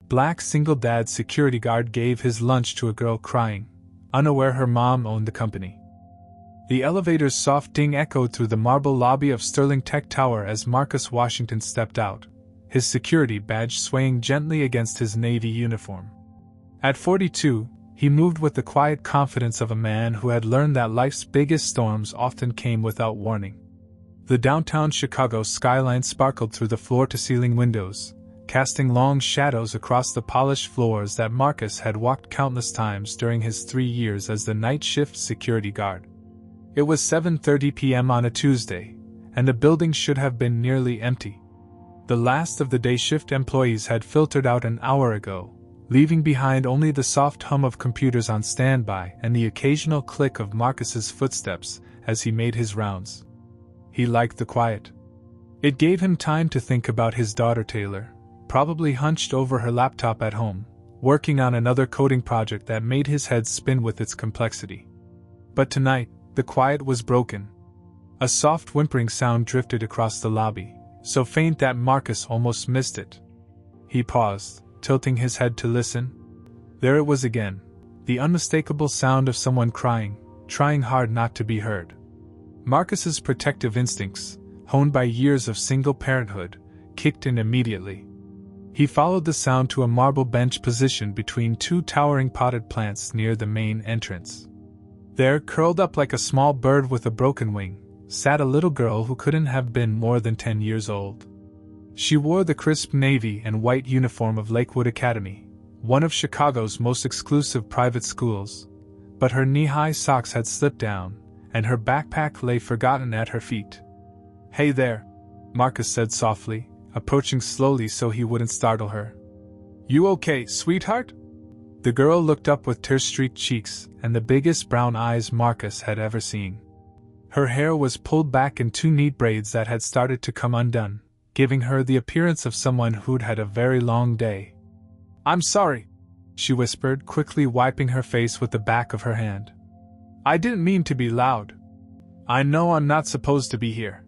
Black single-dad security guard gave his lunch to a girl crying, unaware her mom owned the company. The elevator's soft ding echoed through the marble lobby of Sterling Tech Tower as Marcus Washington stepped out, his security badge swaying gently against his Navy uniform. At 42, he moved with the quiet confidence of a man who had learned that life's biggest storms often came without warning. The downtown Chicago skyline sparkled through the floor-to-ceiling windows, casting long shadows across the polished floors that Marcus had walked countless times during his 3 years as the night shift security guard. It was 7:30 p.m. on a Tuesday, and the building should have been nearly empty. The last of the day shift employees had filtered out an hour ago, leaving behind only the soft hum of computers on standby and the occasional click of Marcus's footsteps as he made his rounds. He liked the quiet. It gave him time to think about his daughter Taylor, probably hunched over her laptop at home, working on another coding project that made his head spin with its complexity. But tonight, the quiet was broken. A soft whimpering sound drifted across the lobby, so faint that Marcus almost missed it. He paused, tilting his head to listen. There it was again, the unmistakable sound of someone crying, trying hard not to be heard. Marcus's protective instincts, honed by years of single parenthood, kicked in immediately. He followed the sound to a marble bench positioned between two towering potted plants near the main entrance. There, curled up like a small bird with a broken wing, sat a little girl who couldn't have been more than 10 years old. She wore the crisp navy and white uniform of Lakewood Academy, one of Chicago's most exclusive private schools, but her knee-high socks had slipped down, and her backpack lay forgotten at her feet. "Hey there," Marcus said softly, approaching slowly so he wouldn't startle her. "You okay, sweetheart?" The girl looked up with tear-streaked cheeks and the biggest brown eyes Marcus had ever seen. Her hair was pulled back in two neat braids that had started to come undone, giving her the appearance of someone who'd had a very long day. "I'm sorry," she whispered, quickly wiping her face with the back of her hand. "I didn't mean to be loud. I know I'm not supposed to be here."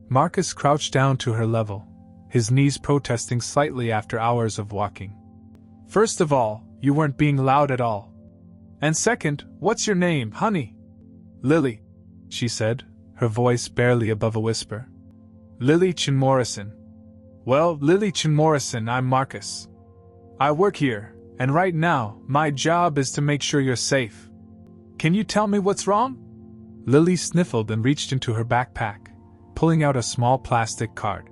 Marcus crouched down to her level, his knees protesting slightly after hours of walking. "First of all, you weren't being loud at all. And second, what's your name, honey?" "Lily," she said, her voice barely above a whisper. "Lily Chin Morrison." "Well, Lily Chin Morrison, I'm Marcus. I work here, and right now, my job is to make sure you're safe. Can you tell me what's wrong?" Lily sniffled and reached into her backpack, pulling out a small plastic card.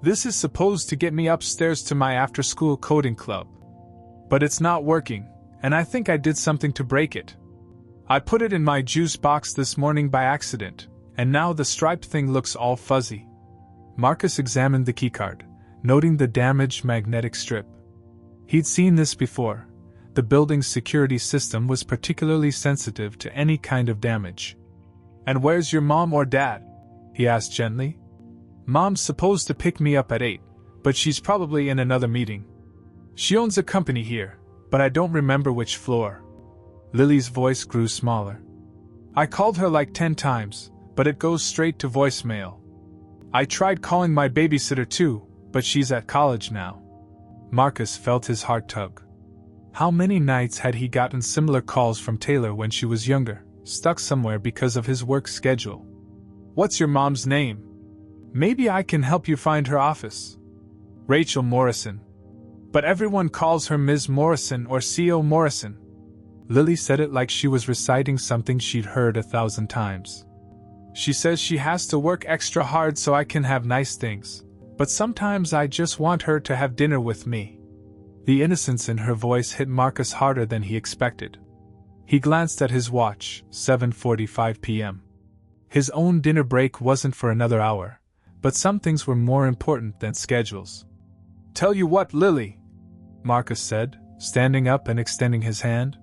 "This is supposed to get me upstairs to my after-school coding club. But it's not working, and I think I did something to break it. I put it in my juice box this morning by accident, and now the striped thing looks all fuzzy." Marcus examined the keycard, noting the damaged magnetic strip. He'd seen this before. The building's security system was particularly sensitive to any kind of damage. "And where's your mom or dad?" he asked gently. "Mom's supposed to pick me up at 8, but she's probably in another meeting. She owns a company here, but I don't remember which floor." Lily's voice grew smaller. "I called her like 10 times, but it goes straight to voicemail. I tried calling my babysitter too, but she's at college now." Marcus felt his heart tug. How many nights had he gotten similar calls from Taylor when she was younger, stuck somewhere because of his work schedule? "What's your mom's name? Maybe I can help you find her office." "Rachel Morrison. But everyone calls her Ms. Morrison or C.O. Morrison." Lily said it like she was reciting something she'd heard 1,000 times. "She says she has to work extra hard so I can have nice things, but sometimes I just want her to have dinner with me." The innocence in her voice hit Marcus harder than he expected. He glanced at his watch, 7:45 p.m. His own dinner break wasn't for another hour, but some things were more important than schedules. "Tell you what, Lily," Marcus said, standing up and extending his hand.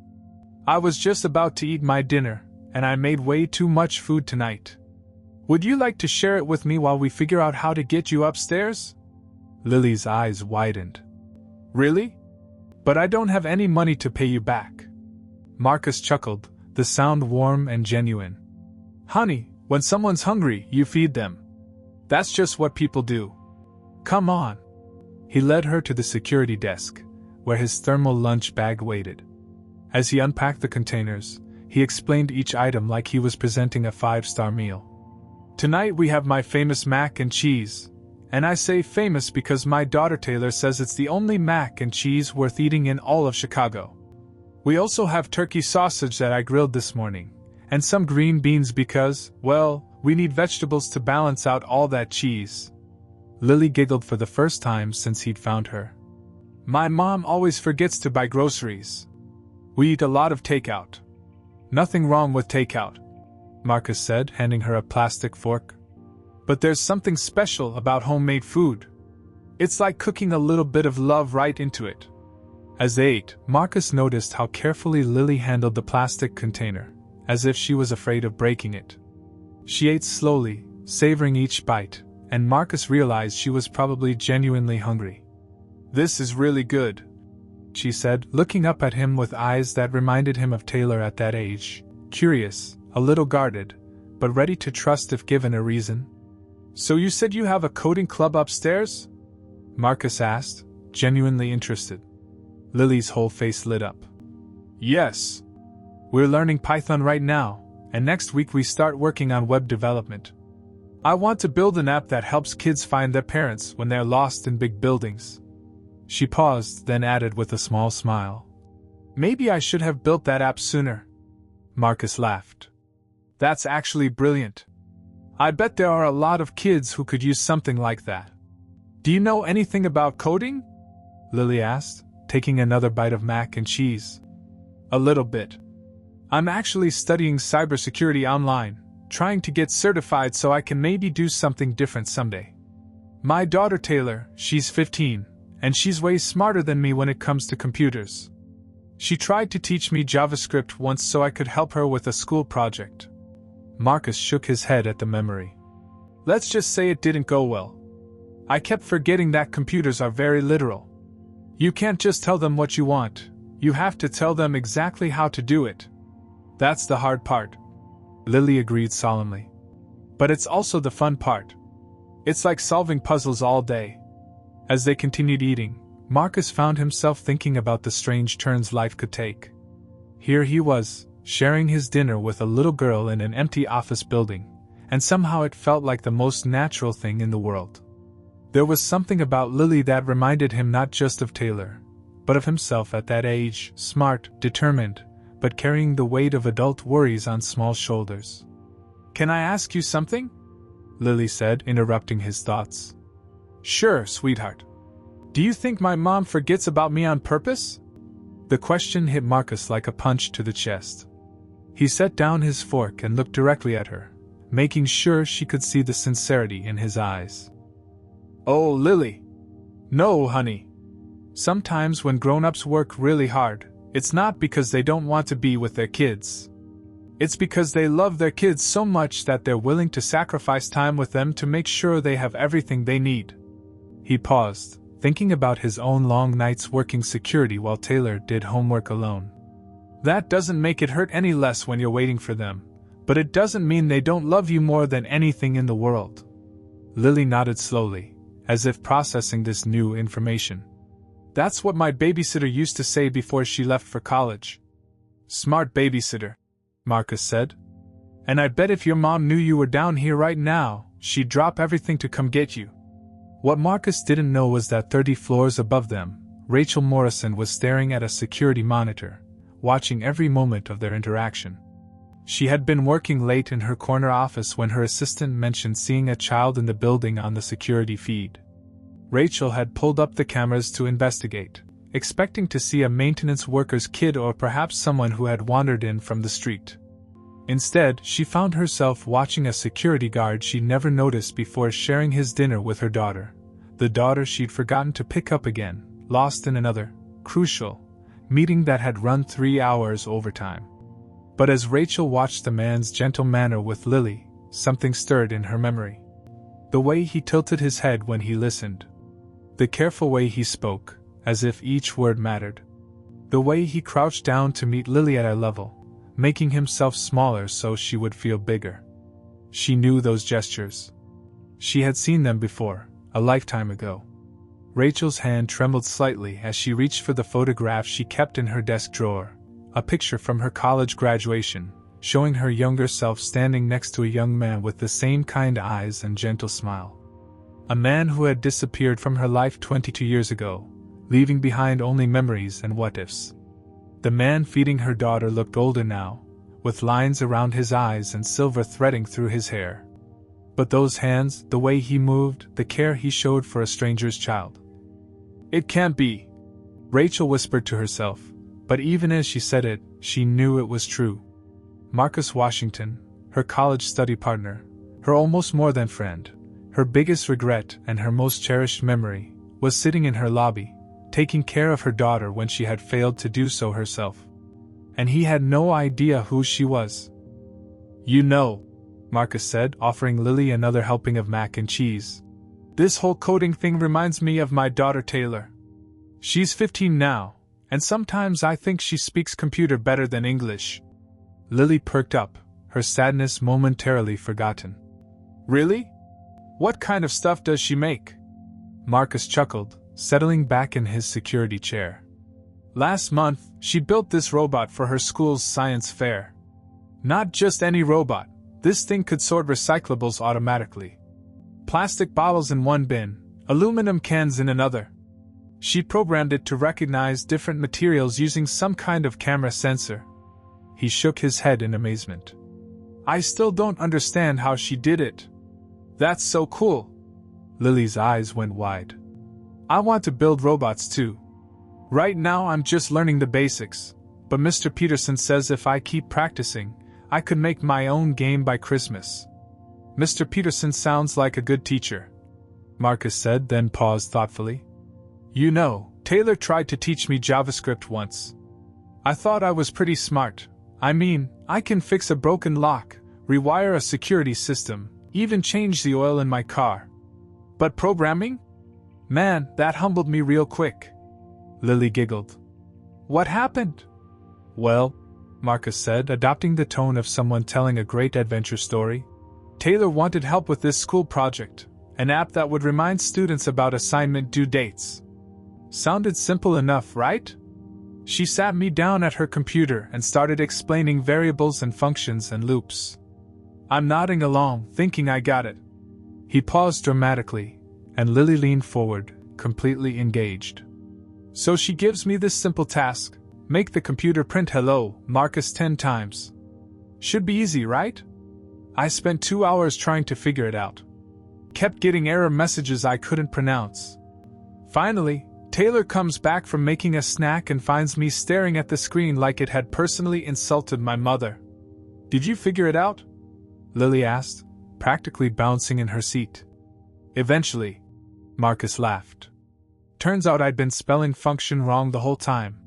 "I was just about to eat my dinner, and I made way too much food tonight. Would you like to share it with me while we figure out how to get you upstairs?" Lily's eyes widened. "Really? But I don't have any money to pay you back." Marcus chuckled, the sound warm and genuine. "Honey, when someone's hungry, you feed them. That's just what people do. Come on." He led her to the security desk, where his thermal lunch bag waited. As he unpacked the containers, he explained each item like he was presenting a 5-star meal. "Tonight we have my famous mac and cheese. And I say famous because my daughter Taylor says it's the only mac and cheese worth eating in all of Chicago. We also have turkey sausage that I grilled this morning, and some green beans because, well, we need vegetables to balance out all that cheese." Lily giggled for the first time since he'd found her. "My mom always forgets to buy groceries. We eat a lot of takeout." "Nothing wrong with takeout," Marcus said, handing her a plastic fork. "But there's something special about homemade food. It's like cooking a little bit of love right into it." As they ate, Marcus noticed how carefully Lily handled the plastic container, as if she was afraid of breaking it. She ate slowly, savoring each bite, and Marcus realized she was probably genuinely hungry. "This is really good," she said, looking up at him with eyes that reminded him of Taylor at that age, curious, a little guarded, but ready to trust if given a reason. "So you said you have a coding club upstairs?" Marcus asked, genuinely interested. Lily's whole face lit up. "Yes. We're learning Python right now, and next week we start working on web development. I want to build an app that helps kids find their parents when they're lost in big buildings." She paused, then added with a small smile, "Maybe I should have built that app sooner." Marcus laughed. "That's actually brilliant. I bet there are a lot of kids who could use something like that. Do you know anything about coding?" Lily asked, taking another bite of mac and cheese. "A little bit. I'm actually studying cybersecurity online, trying to get certified so I can maybe do something different someday. My daughter Taylor, she's 15, and she's way smarter than me when it comes to computers. She tried to teach me JavaScript once so I could help her with a school project." Marcus shook his head at the memory. "Let's just say it didn't go well. I kept forgetting that computers are very literal. You can't just tell them what you want, you have to tell them exactly how to do it. That's the hard part." Lily agreed solemnly. "But it's also the fun part. It's like solving puzzles all day." As they continued eating, Marcus found himself thinking about the strange turns life could take. Here he was, sharing his dinner with a little girl in an empty office building, and somehow it felt like the most natural thing in the world. There was something about Lily that reminded him not just of Taylor, but of himself at that age, smart, determined, but carrying the weight of adult worries on small shoulders. "Can I ask you something?" Lily said, interrupting his thoughts. "Sure, sweetheart. Do you think my mom forgets about me on purpose?" The question hit Marcus like a punch to the chest. He set down his fork and looked directly at her, making sure she could see the sincerity in his eyes. "Oh, Lily. No, honey. Sometimes when grown-ups work really hard, it's not because they don't want to be with their kids. It's because they love their kids so much that they're willing to sacrifice time with them to make sure they have everything they need." He paused, thinking about his own long nights working security while Taylor did homework alone. "That doesn't make it hurt any less when you're waiting for them, but it doesn't mean they don't love you more than anything in the world." Lily nodded slowly, as if processing this new information. "That's what my babysitter used to say before she left for college." "Smart babysitter," Marcus said. "And I bet if your mom knew you were down here right now, she'd drop everything to come get you." What Marcus didn't know was that 30 floors above them, Rachel Morrison was staring at a security monitor, watching every moment of their interaction. She had been working late in her corner office when her assistant mentioned seeing a child in the building on the security feed. Rachel had pulled up the cameras to investigate, expecting to see a maintenance worker's kid or perhaps someone who had wandered in from the street. Instead, she found herself watching a security guard she'd never noticed before sharing his dinner with her daughter, the daughter she'd forgotten to pick up again, lost in another, crucial, meeting that had run 3 hours overtime. But as Rachel watched the man's gentle manner with Lily, something stirred in her memory. The way he tilted his head when he listened. The careful way he spoke, as if each word mattered. The way he crouched down to meet Lily at eye level, making himself smaller so she would feel bigger. She knew those gestures. She had seen them before, a lifetime ago. Rachel's hand trembled slightly as she reached for the photograph she kept in her desk drawer, a picture from her college graduation, showing her younger self standing next to a young man with the same kind eyes and gentle smile. A man who had disappeared from her life 22 years ago, leaving behind only memories and what-ifs. The man feeding her daughter looked older now, with lines around his eyes and silver threading through his hair. But those hands, the way he moved, the care he showed for a stranger's child. It can't be, Rachel whispered to herself, but even as she said it, she knew it was true. Marcus Washington, her college study partner, her almost more than friend, her biggest regret and her most cherished memory, was sitting in her lobby, taking care of her daughter when she had failed to do so herself. And he had no idea who she was. You know, Marcus said, offering Lily another helping of mac and cheese. This whole coding thing reminds me of my daughter Taylor. She's 15 now, and sometimes I think she speaks computer better than English. Lily perked up, her sadness momentarily forgotten. Really? What kind of stuff does she make? Marcus chuckled, settling back in his security chair. Last month, she built this robot for her school's science fair. Not just any robot, this thing could sort recyclables automatically. Plastic bottles in one bin, aluminum cans in another. She programmed it to recognize different materials using some kind of camera sensor. He shook his head in amazement. I still don't understand how she did it. That's so cool. Lily's eyes went wide. I want to build robots too. Right now I'm just learning the basics, but Mr. Peterson says if I keep practicing, I could make my own game by Christmas. Mr. Peterson sounds like a good teacher, Marcus said, then paused thoughtfully. You know, Taylor tried to teach me JavaScript once. I thought I was pretty smart. I mean, I can fix a broken lock, rewire a security system, even change the oil in my car. But programming? Man, that humbled me real quick. Lily giggled. What happened? Well, Marcus said, adopting the tone of someone telling a great adventure story. Taylor wanted help with this school project, an app that would remind students about assignment due dates. Sounded simple enough, right? She sat me down at her computer and started explaining variables and functions and loops. I'm nodding along, thinking I got it. He paused dramatically, and Lily leaned forward, completely engaged. So she gives me this simple task: make the computer print hello, Marcus 10 times. Should be easy, right? I spent 2 hours trying to figure it out. Kept getting error messages I couldn't pronounce. Finally, Taylor comes back from making a snack and finds me staring at the screen like it had personally insulted my mother. Did you figure it out? Lily asked, practically bouncing in her seat. Eventually, Marcus laughed. Turns out I'd been spelling function wrong the whole time.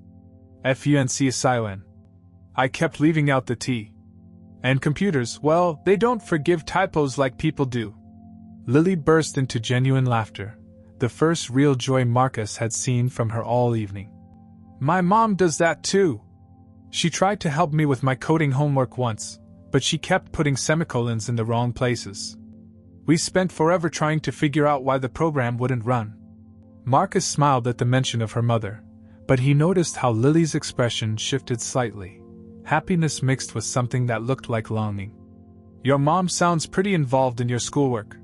F-U-N-C-S-I-O-N. I kept leaving out the T. And computers, well, they don't forgive typos like people do. Lily burst into genuine laughter, the first real joy Marcus had seen from her all evening. My mom does that too. She tried to help me with my coding homework once, but she kept putting semicolons in the wrong places. We spent forever trying to figure out why the program wouldn't run. Marcus smiled at the mention of her mother, but he noticed how Lily's expression shifted slightly, happiness mixed with something that looked like longing. Your mom sounds pretty involved in your schoolwork,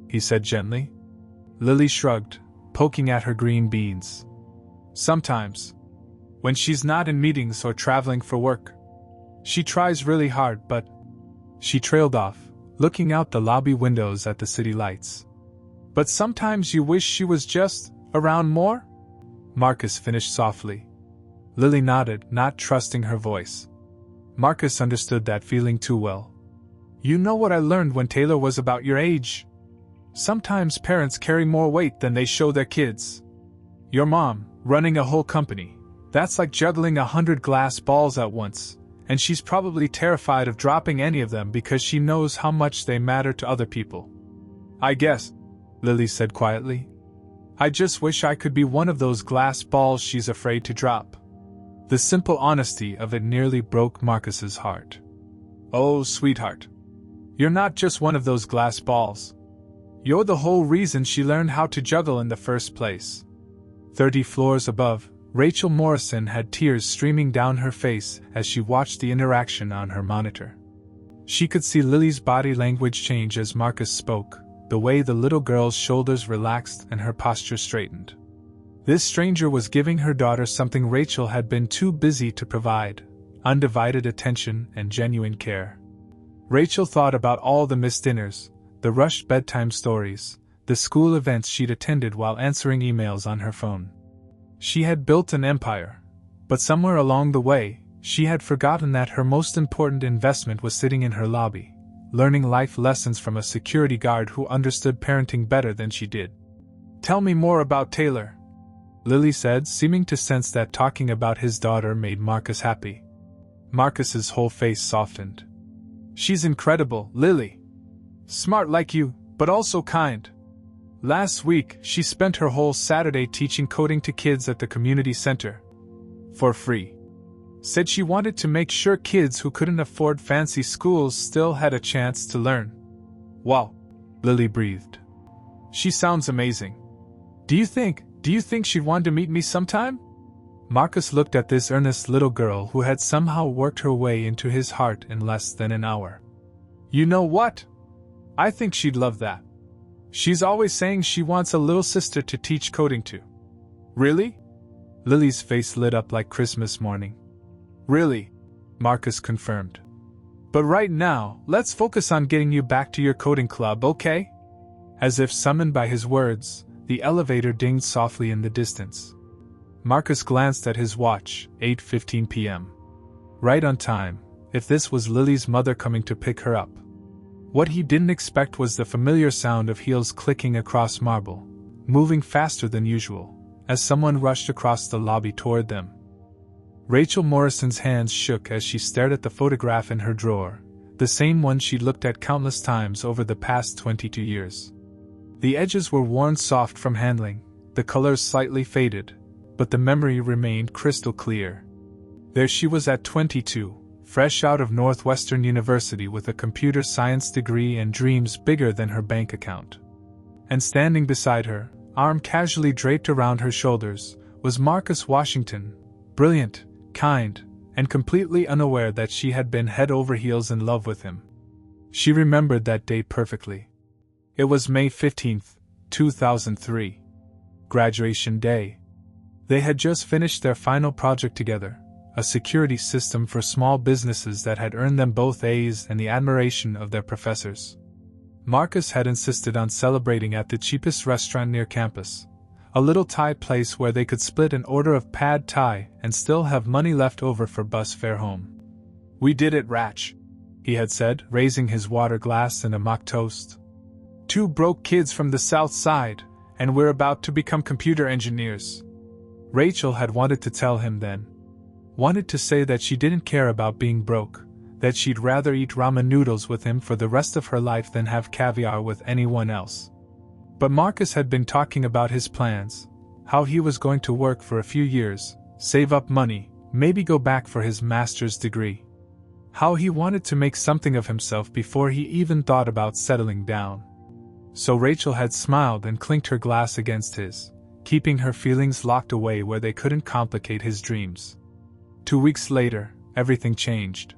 he said gently. Lily shrugged, poking at her green beans. Sometimes, when she's not in meetings or traveling for work. She tries really hard, but... She trailed off, looking out the lobby windows at the city lights. But sometimes you wish she was just around more? Marcus finished softly. Lily nodded, not trusting her voice. Marcus understood that feeling too well. You know what I learned when Taylor was about your age? Sometimes parents carry more weight than they show their kids. Your mom, running a whole company, that's like juggling 100 glass balls at once, and she's probably terrified of dropping any of them because she knows how much they matter to other people. I guess, Lily said quietly. I just wish I could be one of those glass balls she's afraid to drop. The simple honesty of it nearly broke Marcus's heart. Oh, sweetheart. You're not just one of those glass balls. You're the whole reason she learned how to juggle in the first place. 30 floors above, Rachel Morrison had tears streaming down her face as she watched the interaction on her monitor. She could see Lily's body language change as Marcus spoke, the way the little girl's shoulders relaxed and her posture straightened. This stranger was giving her daughter something Rachel had been too busy to provide: undivided attention and genuine care. Rachel thought about all the missed dinners, the rushed bedtime stories, the school events she'd attended while answering emails on her phone. She had built an empire, but somewhere along the way, she had forgotten that her most important investment was sitting in her lobby, learning life lessons from a security guard who understood parenting better than she did. "Tell me more about Taylor," Lily said, seeming to sense that talking about his daughter made Marcus happy. Marcus's whole face softened. "She's incredible, Lily. Smart like you, but also kind. Last week, she spent her whole Saturday teaching coding to kids at the community center. For free. Said she wanted to make sure kids who couldn't afford fancy schools still had a chance to learn." "Wow," Lily breathed. "She sounds amazing. Do you think she'd want to meet me sometime?" Marcus looked at this earnest little girl who had somehow worked her way into his heart in less than an hour. "You know what? I think she'd love that. She's always saying she wants a little sister to teach coding to." "Really?" Lily's face lit up like Christmas morning. "Really," Marcus confirmed. "But right now, let's focus on getting you back to your coding club, okay?" As if summoned by his words, the elevator dinged softly in the distance. Marcus glanced at his watch, 8:15 p.m. Right on time, if this was Lily's mother coming to pick her up. What he didn't expect was the familiar sound of heels clicking across marble, moving faster than usual, as someone rushed across the lobby toward them. Rachel Morrison's hands shook as she stared at the photograph in her drawer, the same one she'd looked at countless times over the past 22 years. The edges were worn soft from handling, the colors slightly faded, but the memory remained crystal clear. There she was at 22, fresh out of Northwestern University with a computer science degree and dreams bigger than her bank account. And standing beside her, arm casually draped around her shoulders, was Marcus Washington, brilliant, kind, and completely unaware that she had been head over heels in love with him. She remembered that day perfectly. It was May 15th, 2003. Graduation day. They had just finished their final project together, a security system for small businesses that had earned them both A's and the admiration of their professors. Marcus had insisted on celebrating at the cheapest restaurant near campus, a little Thai place where they could split an order of pad Thai and still have money left over for bus fare home. "We did it, Rach," he had said, raising his water glass in a mock toast. "Two broke kids from the South Side, and we're about to become computer engineers." Rachel had wanted to tell him then. Wanted to say that she didn't care about being broke, that she'd rather eat ramen noodles with him for the rest of her life than have caviar with anyone else. But Marcus had been talking about his plans, how he was going to work for a few years, save up money, maybe go back for his master's degree. How he wanted to make something of himself before he even thought about settling down. So Rachel had smiled and clinked her glass against his, keeping her feelings locked away where they couldn't complicate his dreams. 2 weeks later, everything changed.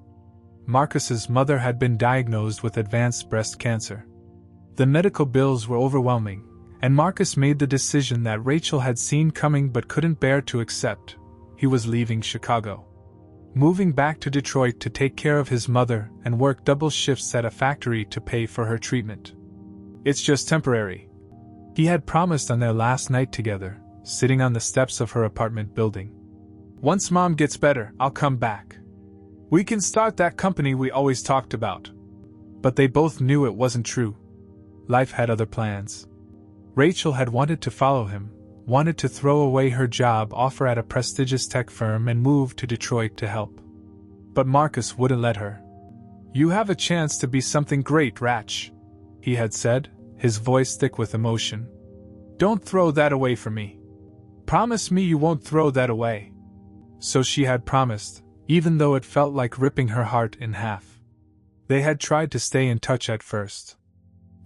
Marcus's mother had been diagnosed with advanced breast cancer. The medical bills were overwhelming, and Marcus made the decision that Rachel had seen coming but couldn't bear to accept. He was leaving Chicago, moving back to Detroit to take care of his mother and work double shifts at a factory to pay for her treatment. "It's just temporary," he had promised on their last night together, sitting on the steps of her apartment building. "Once Mom gets better, I'll come back. We can start that company we always talked about." But they both knew it wasn't true. Life had other plans. Rachel had wanted to follow him, wanted to throw away her job offer at a prestigious tech firm and move to Detroit to help. But Marcus wouldn't let her. "You have a chance to be something great, Rach," he had said, his voice thick with emotion. "Don't throw that away for me. Promise me you won't throw that away." So she had promised, even though it felt like ripping her heart in half. They had tried to stay in touch at first.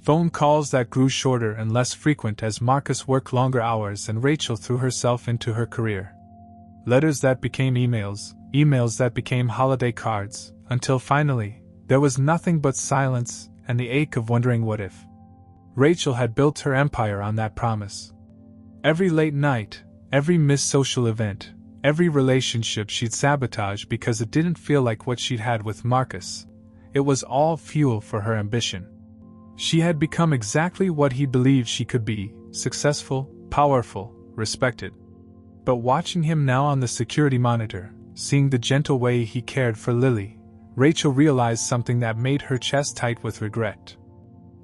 Phone calls that grew shorter and less frequent as Marcus worked longer hours and Rachel threw herself into her career. Letters that became emails, emails that became holiday cards, until finally, there was nothing but silence and the ache of wondering what if. Rachel had built her empire on that promise. Every late night, every missed social event, every relationship she'd sabotage because it didn't feel like what she'd had with Marcus, it was all fuel for her ambition. She had become exactly what he believed she could be: successful, powerful, respected. But watching him now on the security monitor, seeing the gentle way he cared for Lily, Rachel realized something that made her chest tight with regret.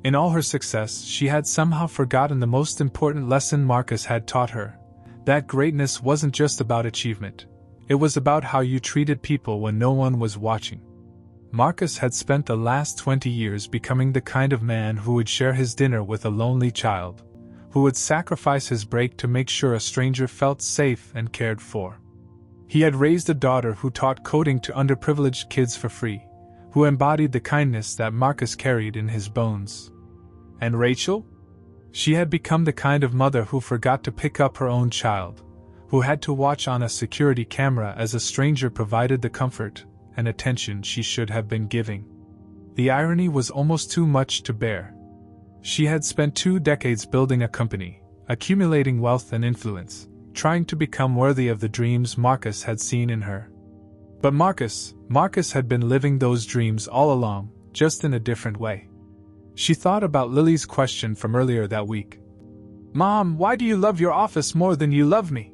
In all her success, she had somehow forgotten the most important lesson Marcus had taught her: that greatness wasn't just about achievement. It was about how you treated people when no one was watching. Marcus had spent the last 20 years becoming the kind of man who would share his dinner with a lonely child, who would sacrifice his break to make sure a stranger felt safe and cared for. He had raised a daughter who taught coding to underprivileged kids for free, who embodied the kindness that Marcus carried in his bones. And Rachel? She had become the kind of mother who forgot to pick up her own child, who had to watch on a security camera as a stranger provided the comfort and attention she should have been giving. The irony was almost too much to bear. She had spent 2 decades building a company, accumulating wealth and influence, trying to become worthy of the dreams Marcus had seen in her. But Marcus had been living those dreams all along, just in a different way. She thought about Lily's question from earlier that week. "Mom, why do you love your office more than you love me?"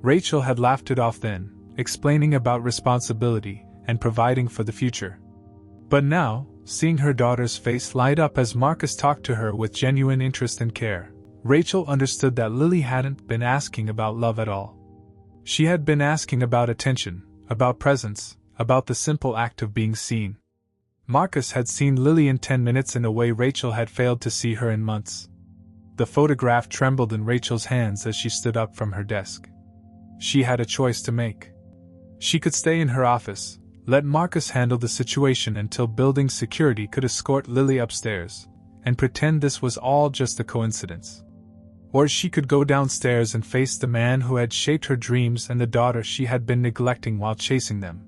Rachel had laughed it off then, explaining about responsibility and providing for the future. But now, seeing her daughter's face light up as Marcus talked to her with genuine interest and care, Rachel understood that Lily hadn't been asking about love at all. She had been asking about attention, about presence, about the simple act of being seen. Marcus had seen Lily in 10 minutes in a way Rachel had failed to see her in months. The photograph trembled in Rachel's hands as she stood up from her desk. She had a choice to make. She could stay in her office, let Marcus handle the situation until building security could escort Lily upstairs, and pretend this was all just a coincidence. Or she could go downstairs and face the man who had shaped her dreams and the daughter she had been neglecting while chasing them.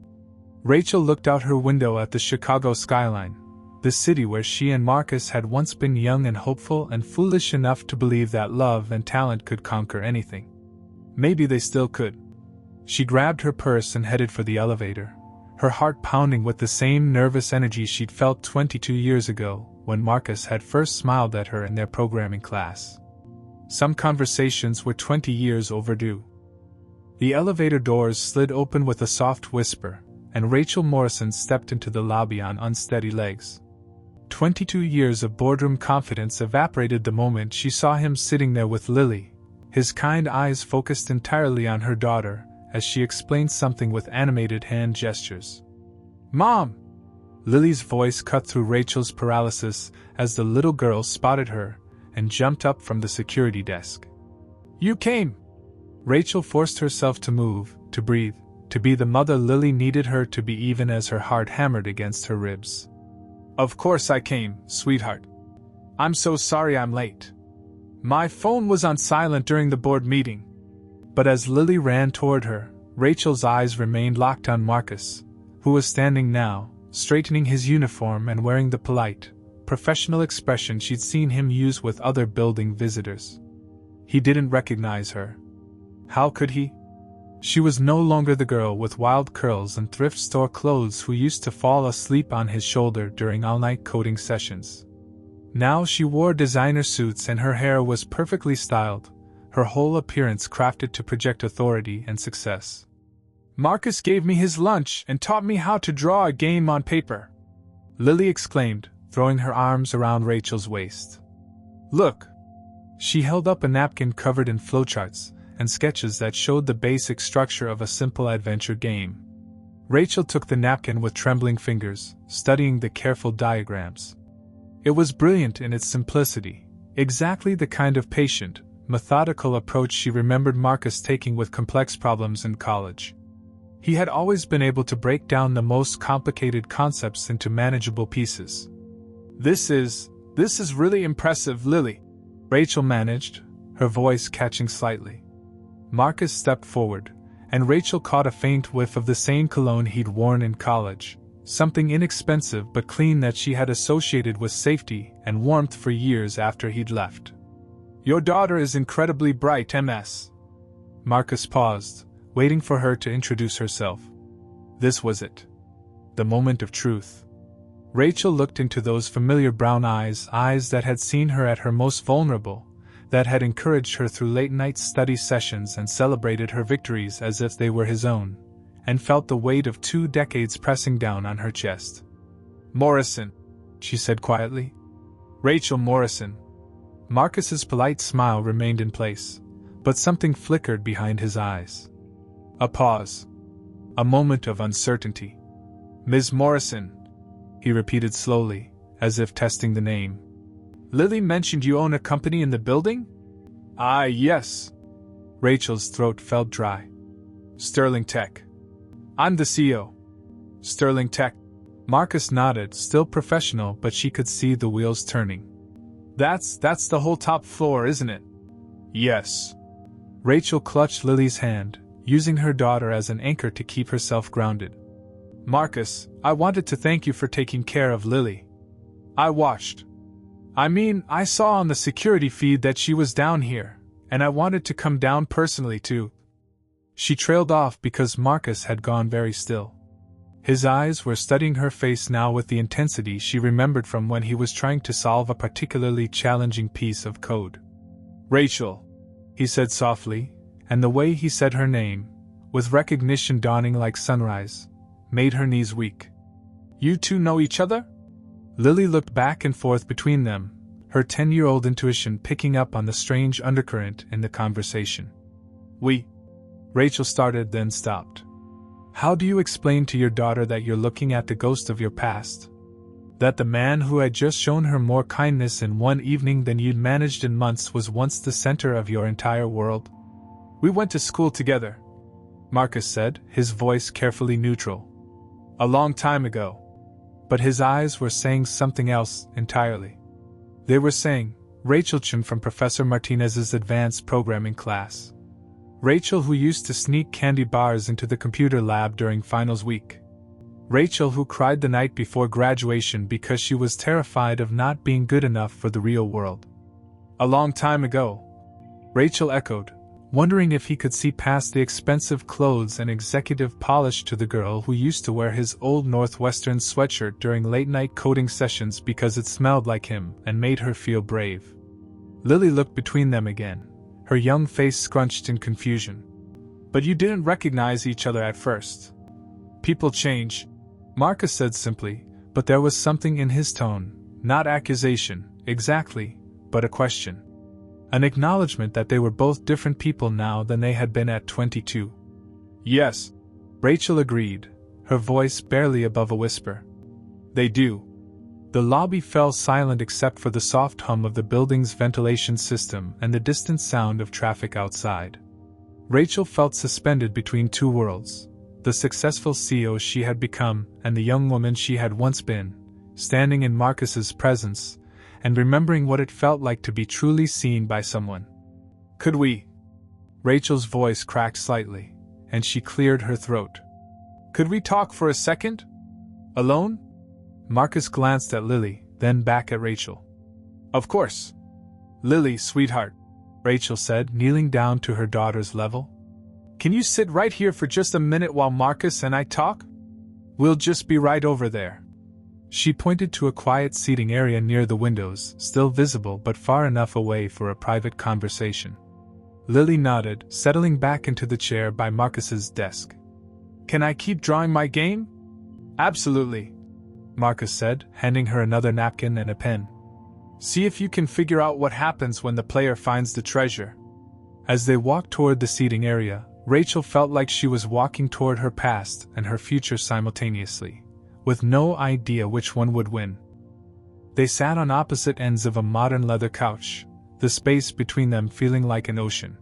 Rachel looked out her window at the Chicago skyline, the city where she and Marcus had once been young and hopeful and foolish enough to believe that love and talent could conquer anything. Maybe they still could. She grabbed her purse and headed for the elevator, her heart pounding with the same nervous energy she'd felt 22 years ago when Marcus had first smiled at her in their programming class. Some conversations were 20 years overdue. The elevator doors slid open with a soft whisper, and Rachel Morrison stepped into the lobby on unsteady legs. 22 years of boardroom confidence evaporated the moment she saw him sitting there with Lily, his kind eyes focused entirely on her daughter, as she explained something with animated hand gestures. "Mom!" Lily's voice cut through Rachel's paralysis as the little girl spotted her and jumped up from the security desk. "You came!" Rachel forced herself to move, to breathe, to be the mother Lily needed her to be even as her heart hammered against her ribs. "Of course I came, sweetheart. I'm so sorry I'm late. My phone was on silent during the board meeting." But as Lily ran toward her, Rachel's eyes remained locked on Marcus, who was standing now, straightening his uniform and wearing the polite, professional expression she'd seen him use with other building visitors. He didn't recognize her. How could he? She was no longer the girl with wild curls and thrift store clothes who used to fall asleep on his shoulder during all-night coding sessions. Now she wore designer suits and her hair was perfectly styled, her whole appearance crafted to project authority and success. "Marcus gave me his lunch and taught me how to draw a game on paper," Lily exclaimed, throwing her arms around Rachel's waist. "Look." She held up a napkin covered in flowcharts and sketches that showed the basic structure of a simple adventure game. Rachel took the napkin with trembling fingers, studying the careful diagrams. It was brilliant in its simplicity, exactly the kind of patient, methodical approach she remembered Marcus taking with complex problems in college. He had always been able to break down the most complicated concepts into manageable pieces. This is This is really impressive, Lily, Rachel managed, her voice catching slightly. Marcus stepped forward, and Rachel caught a faint whiff of the same cologne he'd worn in college, something inexpensive but clean that she had associated with safety and warmth for years after he'd left. Your daughter is incredibly bright, Ms. Marcus paused, waiting for her to introduce herself. This was it. The moment of truth. Rachel looked into those familiar brown eyes that had seen her at her most vulnerable, that had encouraged her through late-night study sessions and celebrated her victories as if they were his own, and felt the weight of 2 decades pressing down on her chest. Morrison, she said quietly. Rachel Morrison. Marcus's polite smile remained in place, but something flickered behind his eyes. A pause. A moment of uncertainty. Ms. Morrison, he repeated slowly, as if testing the name. Lily mentioned you own a company in the building? Ah, yes. Rachel's throat felt dry. Sterling Tech. I'm the CEO. Sterling Tech. Marcus nodded, still professional, but she could see the wheels turning. That's the whole top floor, isn't it? Yes. Rachel clutched Lily's hand, using her daughter as an anchor to keep herself grounded. Marcus, I wanted to thank you for taking care of Lily. I saw on the security feed that she was down here, and I wanted to come down personally too. She trailed off because Marcus had gone very still. His eyes were studying her face now with the intensity she remembered from when he was trying to solve a particularly challenging piece of code. Rachel, he said softly, and the way he said her name, with recognition dawning like sunrise, made her knees weak. You two know each other? Lily looked back and forth between them, her 10-year-old intuition picking up on the strange undercurrent in the conversation. Rachel started, then stopped. How do you explain to your daughter that you're looking at the ghost of your past? That the man who had just shown her more kindness in one evening than you'd managed in months was once the center of your entire world? We went to school together, Marcus said, his voice carefully neutral. A long time ago. But his eyes were saying something else entirely. They were saying, Rachel Chen from Professor Martinez's advanced programming class. Rachel who used to sneak candy bars into the computer lab during finals week. Rachel who cried the night before graduation because she was terrified of not being good enough for the real world. A long time ago, Rachel echoed, wondering if he could see past the expensive clothes and executive polish to the girl who used to wear his old Northwestern sweatshirt during late-night coding sessions because it smelled like him and made her feel brave. Lily looked between them again, her young face scrunched in confusion. But you didn't recognize each other at first. People change, Marcus said simply, but there was something in his tone, not accusation, exactly, but a question. An acknowledgement that they were both different people now than they had been at 22. Yes, Rachel agreed, her voice barely above a whisper. They do. The lobby fell silent except for the soft hum of the building's ventilation system and the distant sound of traffic outside. Rachel felt suspended between two worlds, the successful CEO she had become and the young woman she had once been, standing in Marcus's presence, and remembering what it felt like to be truly seen by someone. Could we? Rachel's voice cracked slightly, and she cleared her throat. Could we talk for a second? Alone? Marcus glanced at Lily, then back at Rachel. Of course. Lily, sweetheart, Rachel said, kneeling down to her daughter's level. Can you sit right here for just a minute while Marcus and I talk? We'll just be right over there. She pointed to a quiet seating area near the windows, still visible but far enough away for a private conversation. Lily nodded, settling back into the chair by Marcus's desk. Can I keep drawing my game? Absolutely, Marcus said, handing her another napkin and a pen. See if you can figure out what happens when the player finds the treasure. As they walked toward the seating area, Rachel felt like she was walking toward her past and her future simultaneously, with no idea which one would win. They sat on opposite ends of a modern leather couch, the space between them feeling like an ocean.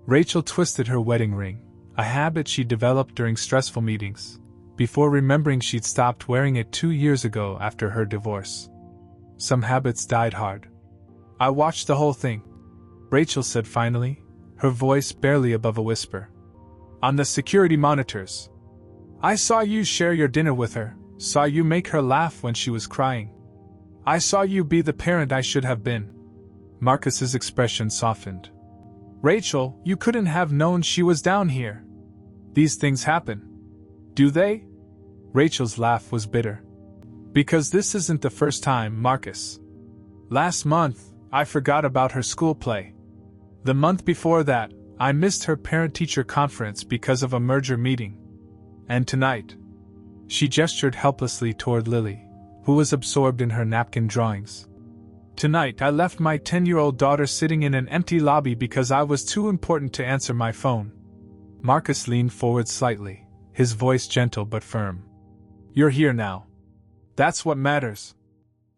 Rachel twisted her wedding ring, a habit she developed during stressful meetings, before remembering she'd stopped wearing it 2 years ago after her divorce. Some habits died hard. I watched the whole thing, Rachel said finally, her voice barely above a whisper. On the security monitors. I saw you share your dinner with her, saw you make her laugh when she was crying. I saw you be the parent I should have been. Marcus's expression softened. Rachel, you couldn't have known she was down here. These things happen. Do they? Rachel's laugh was bitter. Because this isn't the first time, Marcus. Last month, I forgot about her school play. The month before that, I missed her parent-teacher conference because of a merger meeting. And tonight. She gestured helplessly toward Lily, who was absorbed in her napkin drawings. Tonight I left my 10-year-old daughter sitting in an empty lobby because I was too important to answer my phone. Marcus leaned forward slightly, his voice gentle but firm. You're here now. That's what matters.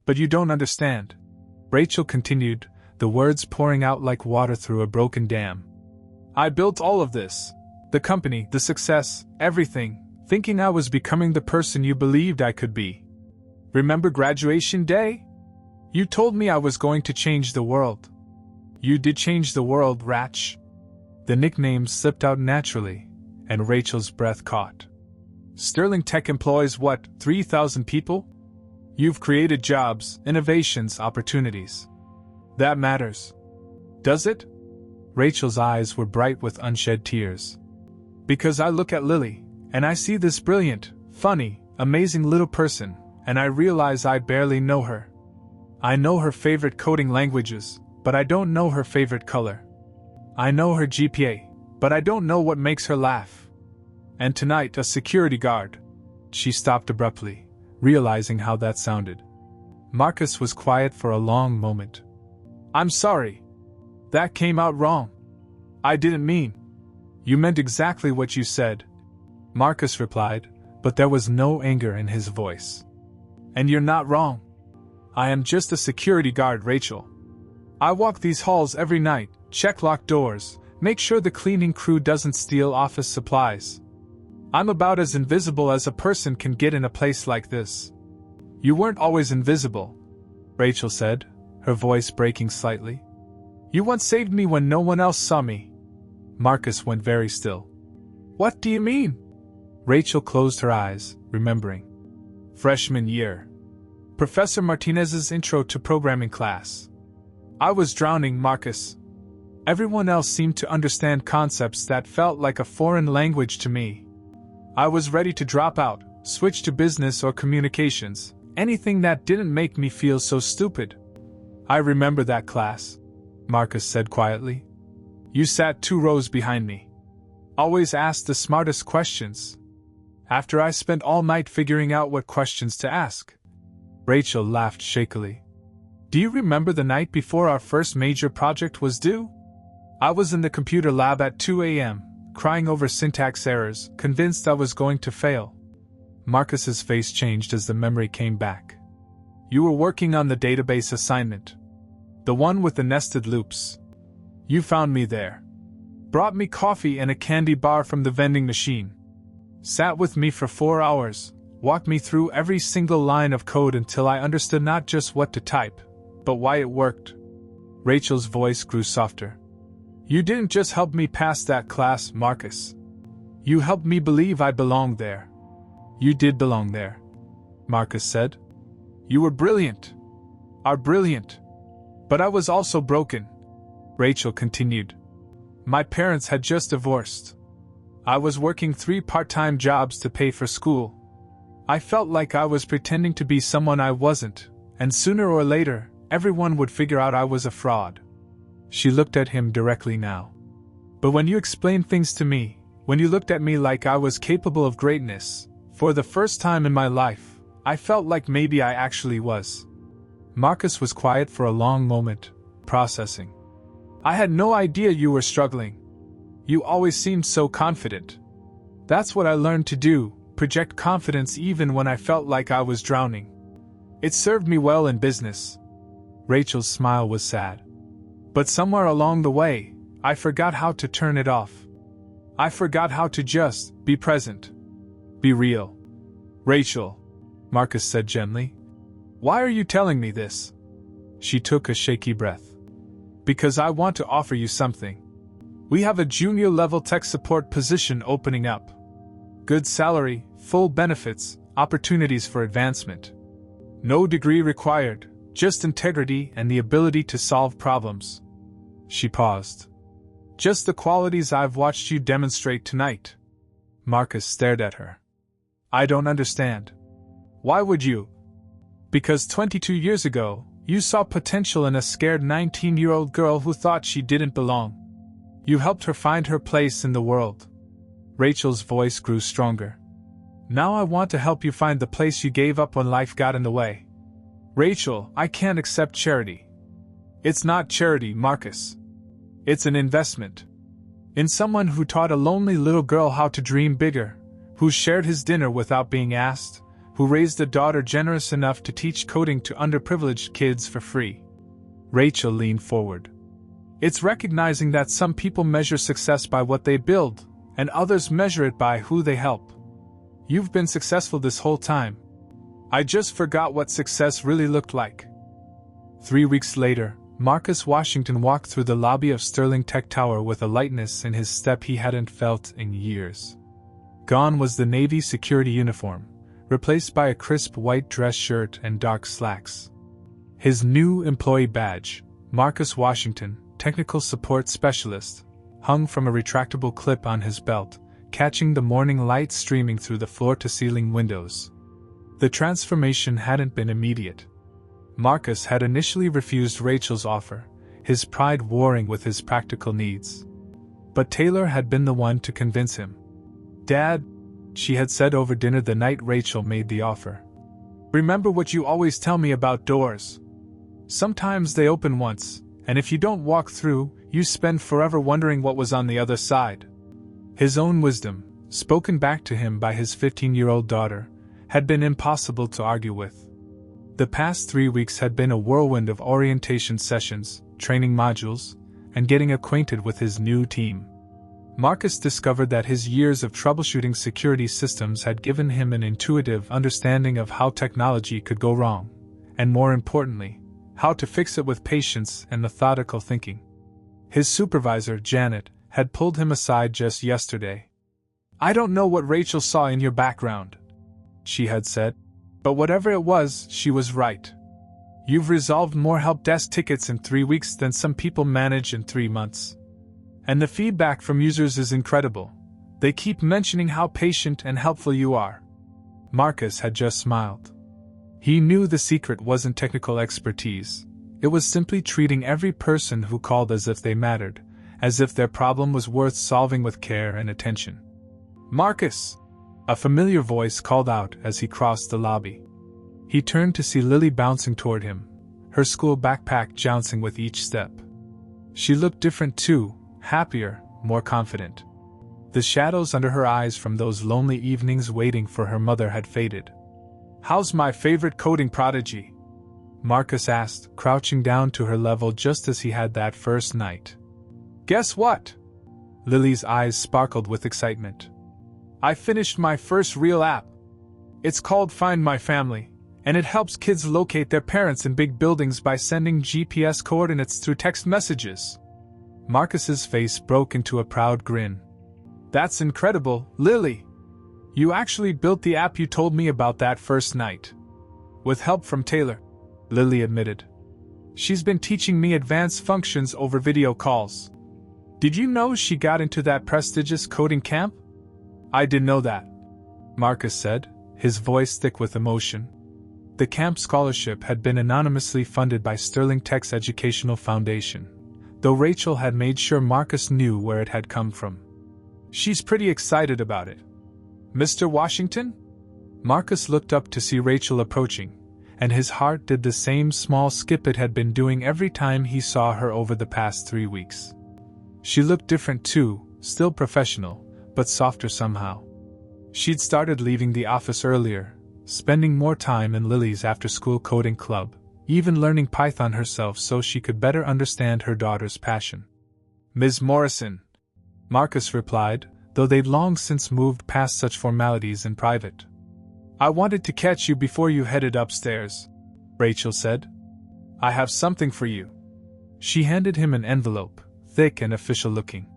But you don't understand. Rachel continued, the words pouring out like water through a broken dam. I built all of this. The company, the success, everything, thinking I was becoming the person you believed I could be. Remember graduation day? You told me I was going to change the world. You did change the world, Ratch. The nickname slipped out naturally, and Rachel's breath caught. Sterling Tech employs what, 3,000 people? You've created jobs, innovations, opportunities. That matters. Does it? Rachel's eyes were bright with unshed tears. Because I look at Lily, and I see this brilliant, funny, amazing little person, and I realize I barely know her. I know her favorite coding languages, but I don't know her favorite color. I know her GPA, but I don't know what makes her laugh. And tonight, a security guard. She stopped abruptly, realizing how that sounded. Marcus was quiet for a long moment. I'm sorry. That came out wrong. I didn't mean. You meant exactly what you said. Marcus replied, but there was no anger in his voice. And you're not wrong. I am just a security guard, Rachel. I walk these halls every night, check locked doors, make sure the cleaning crew doesn't steal office supplies. I'm about as invisible as a person can get in a place like this. You weren't always invisible, Rachel said, her voice breaking slightly. You once saved me when no one else saw me. Marcus went very still. What do you mean? Rachel closed her eyes, remembering. Freshman year. Professor Martinez's intro to programming class. I was drowning, Marcus. Everyone else seemed to understand concepts that felt like a foreign language to me. I was ready to drop out, switch to business or communications, anything that didn't make me feel so stupid. I remember that class, Marcus said quietly. You sat 2 rows behind me. Always asked the smartest questions. After I spent all night figuring out what questions to ask. Rachel laughed shakily. Do you remember the night before our first major project was due? I was in the computer lab at 2 a.m., crying over syntax errors, convinced I was going to fail. Marcus's face changed as the memory came back. You were working on the database assignment. The one with the nested loops. You found me there. Brought me coffee and a candy bar from the vending machine. Sat with me for 4 hours, walked me through every single line of code until I understood not just what to type, but why it worked. Rachel's voice grew softer. You didn't just help me pass that class, Marcus. You helped me believe I belonged there. You did belong there, Marcus said. You were brilliant. Are brilliant. But I was also broken, Rachel continued. My parents had just divorced. I was working 3 part-time jobs to pay for school. I felt like I was pretending to be someone I wasn't, and sooner or later, everyone would figure out I was a fraud. She looked at him directly now. But when you explained things to me, when you looked at me like I was capable of greatness, for the first time in my life, I felt like maybe I actually was. Marcus was quiet for a long moment, processing. I had no idea you were struggling. You always seemed so confident. That's what I learned to do, project confidence even when I felt like I was drowning. It served me well in business. Rachel's smile was sad. But somewhere along the way, I forgot how to turn it off. I forgot how to just be present. Be real. Rachel, Marcus said gently. Why are you telling me this? She took a shaky breath. Because I want to offer you something. We have a junior-level tech support position opening up. Good salary, full benefits, opportunities for advancement. No degree required, just integrity and the ability to solve problems. She paused. Just the qualities I've watched you demonstrate tonight. Marcus stared at her. I don't understand. Why would you? Because 22 years ago, you saw potential in a scared 19-year-old girl who thought she didn't belong. You helped her find her place in the world. Rachel's voice grew stronger. Now I want to help you find the place you gave up when life got in the way. Rachel, I can't accept charity. It's not charity, Marcus. It's an investment. In someone who taught a lonely little girl how to dream bigger, who shared his dinner without being asked, who raised a daughter generous enough to teach coding to underprivileged kids for free. Rachel leaned forward. It's recognizing that some people measure success by what they build, and others measure it by who they help. You've been successful this whole time. I just forgot what success really looked like. 3 weeks later, Marcus Washington walked through the lobby of Sterling Tech Tower with a lightness in his step he hadn't felt in years. Gone was the Navy security uniform, replaced by a crisp white dress shirt and dark slacks. His new employee badge, Marcus Washington, Technical Support Specialist, hung from a retractable clip on his belt, catching the morning light streaming through the floor-to-ceiling windows. The transformation hadn't been immediate. Marcus had initially refused Rachel's offer, his pride warring with his practical needs. But Taylor had been the one to convince him. Dad, she had said over dinner the night Rachel made the offer. Remember what you always tell me about doors. Sometimes they open once, and if you don't walk through, you spend forever wondering what was on the other side. His own wisdom, spoken back to him by his 15-year-old daughter, had been impossible to argue with. The past 3 weeks had been a whirlwind of orientation sessions, training modules, and getting acquainted with his new team. Marcus discovered that his years of troubleshooting security systems had given him an intuitive understanding of how technology could go wrong, and more importantly, how to fix it with patience and methodical thinking. His supervisor, Janet, had pulled him aside just yesterday. I don't know what Rachel saw in your background, she had said, but whatever it was, she was right. You've resolved more help desk tickets in 3 weeks than some people manage in 3 months. And the feedback from users is incredible. They keep mentioning how patient and helpful you are. Marcus had just smiled. He knew the secret wasn't technical expertise. It was simply treating every person who called as if they mattered, as if their problem was worth solving with care and attention. Marcus! A familiar voice called out as he crossed the lobby. He turned to see Lily bouncing toward him, her school backpack jouncing with each step. She looked different too, happier, more confident. The shadows under her eyes from those lonely evenings waiting for her mother had faded. How's my favorite coding prodigy? Marcus asked, crouching down to her level just as he had that first night. Guess what? Lily's eyes sparkled with excitement. I finished my first real app. It's called Find My Family, and it helps kids locate their parents in big buildings by sending GPS coordinates through text messages. Marcus's face broke into a proud grin. That's incredible, Lily! You actually built the app you told me about that first night. With help from Taylor, Lily admitted. She's been teaching me advanced functions over video calls. Did you know she got into that prestigious coding camp? I didn't know that, Marcus said, his voice thick with emotion. The camp scholarship had been anonymously funded by Sterling Tech's Educational Foundation, though Rachel had made sure Marcus knew where it had come from. She's pretty excited about it. Mr. Washington? Marcus looked up to see Rachel approaching, and his heart did the same small skip it had been doing every time he saw her over the past 3 weeks. She looked different too, still professional, but softer somehow. She'd started leaving the office earlier, spending more time in Lily's after-school coding club, even learning Python herself so she could better understand her daughter's passion. Ms. Morrison, Marcus replied, though they'd long since moved past such formalities in private. I wanted to catch you before you headed upstairs. Rachel said. I have something for you. She handed him an envelope, thick and official looking.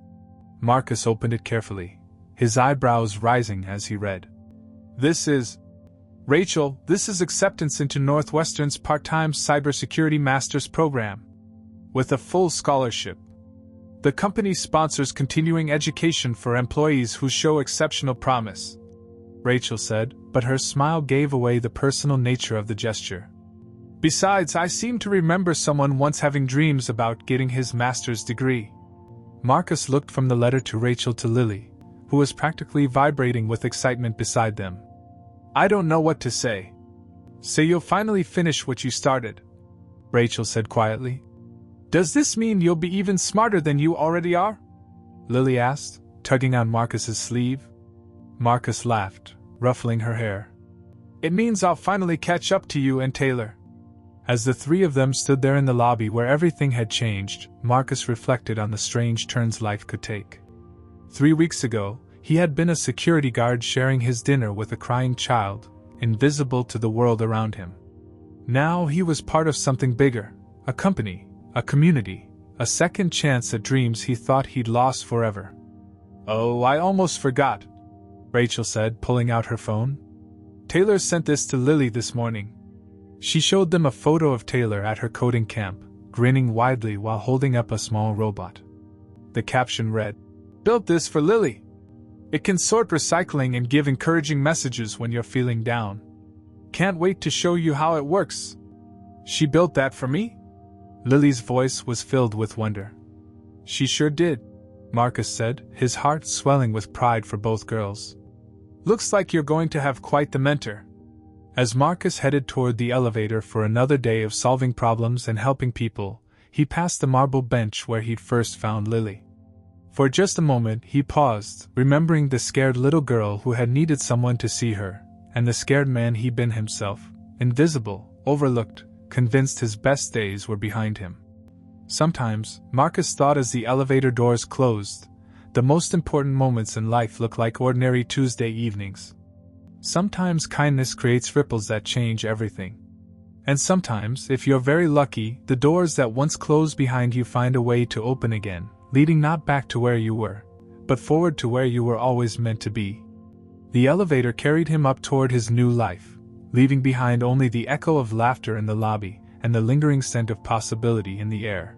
Marcus opened it carefully, his eyebrows rising as he read. This is... Rachel, this is acceptance into Northwestern's part-time cybersecurity master's program. With a full scholarship. The company sponsors continuing education for employees who show exceptional promise, Rachel said, but her smile gave away the personal nature of the gesture. Besides, I seem to remember someone once having dreams about getting his master's degree. Marcus looked from the letter to Rachel to Lily, who was practically vibrating with excitement beside them. I don't know what to say. Say you'll finally finish what you started, Rachel said quietly. Does this mean you'll be even smarter than you already are? Lily asked, tugging on Marcus's sleeve. Marcus laughed, ruffling her hair. It means I'll finally catch up to you and Taylor. As the three of them stood there in the lobby where everything had changed, Marcus reflected on the strange turns life could take. 3 weeks ago, he had been a security guard sharing his dinner with a crying child, invisible to the world around him. Now he was part of something bigger, a company, a community, a second chance at dreams he thought he'd lost forever. Oh, I almost forgot, Rachel said, pulling out her phone. Taylor sent this to Lily this morning. She showed them a photo of Taylor at her coding camp, grinning widely while holding up a small robot. The caption read, "Built this for Lily. It can sort recycling and give encouraging messages when you're feeling down. Can't wait to show you how it works." She built that for me? Lily's voice was filled with wonder. She sure did, Marcus said, his heart swelling with pride for both girls. Looks like you're going to have quite the mentor. As Marcus headed toward the elevator for another day of solving problems and helping people, he passed the marble bench where he'd first found Lily. For just a moment he paused, remembering the scared little girl who had needed someone to see her, and the scared man he'd been himself, invisible, overlooked, convinced his best days were behind him. Sometimes, Marcus thought as the elevator doors closed, the most important moments in life look like ordinary Tuesday evenings. Sometimes kindness creates ripples that change everything. And sometimes, if you're very lucky, the doors that once closed behind you find a way to open again, leading not back to where you were, but forward to where you were always meant to be. The elevator carried him up toward his new life, leaving behind only the echo of laughter in the lobby and the lingering scent of possibility in the air.